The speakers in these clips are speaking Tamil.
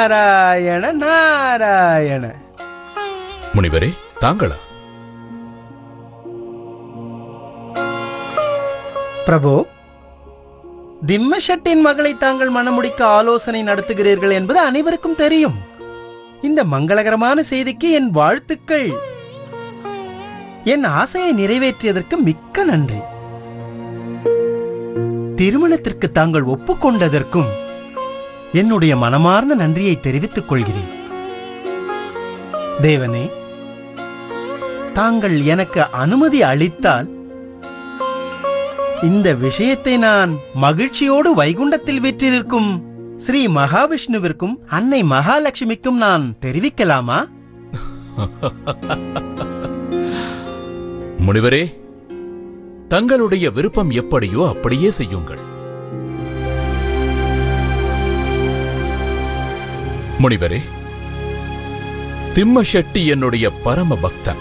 நாராயண நாராயண. முனிவரே, தாங்களா? பிரபு, திம்மஷெட்டின் மகளை தாங்கள் மணமுடிக்க ஆலோசனை நடத்துகிறீர்கள் என்பது அனைவருக்கும் தெரியும். இந்த மங்களகரமான செய்திக்கு என் வாழ்த்துக்கள். என் ஆசையை நிறைவேற்றியதற்கு மிக்க நன்றி. திருமணத்திற்கு தாங்கள் ஒப்புக்கொண்டதற்கும் என்னுடைய மனமார்ந்த நன்றியை தெரிவித்துக் கொள்கிறேன். தேவனே, தாங்கள் எனக்கு அனுமதி அளித்தால் இந்த விஷயத்தை நான் மகிழ்ச்சியோடு வைகுண்டத்தில் வீற்றிருக்கும் ஸ்ரீ மகாவிஷ்ணுவிற்கும் அன்னை மகாலட்சுமிக்கும் நான் தெரிவிக்கலாமா? முனிவரே, தங்களுடைய விருப்பம் எப்படியோ அப்படியே செய்யுங்கள். முனிவரே, திம்மஷெட்டி என்னுடைய பரம பக்தன்.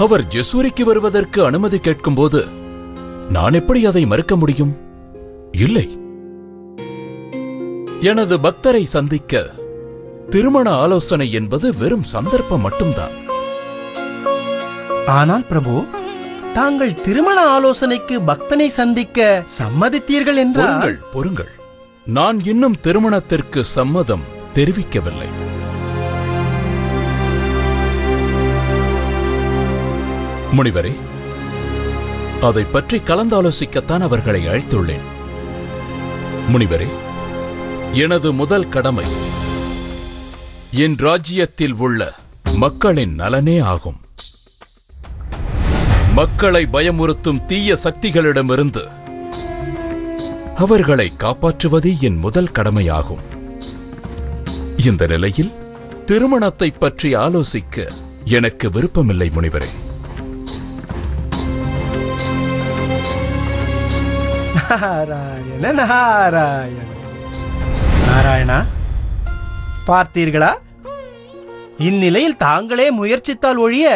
அவர் ஜெசூரிக்கு வருவதற்கு அனுமதி கேட்கும்போது நான் எப்படி அதை மறுக்க முடியும்? இல்லை. எனது பக்தரை சந்திக்க திருமண ஆலோசனை என்பது வெறும் சந்தர்ப்பம் மட்டும்தான். ஆனால் பிரபு, தாங்கள் திருமண ஆலோசனைக்கு பக்தனை சந்திக்க சம்மதித்தீர்கள் என்றால்... பொறுங்கள், நான் இன்னும் திருமணத்திற்கு சம்மதம் தெரிவிக்கவில்லை. முனிவரே, அதை பற்றி கலந்தாலோசிக்கத்தான் அவர்களை அழைத்துள்ளேன். முனிவரே, எனது முதல் கடமை என் ராஜ்யத்தில் உள்ள மக்களின் நலனே ஆகும். மக்களை பயமுறுத்தும் தீய சக்திகளிடமிருந்து அவர்களை காப்பாற்றுவதே என் முதல் கடமையாகும். இந்த நிலையில் திருமணத்தை பற்றி ஆலோசிக்க எனக்கு விருப்பமில்லை முனிவரே. நாராயண நாராயண. நாராயணா, பார்த்தீர்களா? இந்நிலையில் தாங்களே முயற்சித்தால் ஒழிய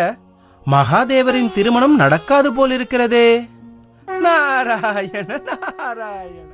மகாதேவரின் திருமணம் நடக்காது போலிருக்கிறதே. நாராயண நாராயண.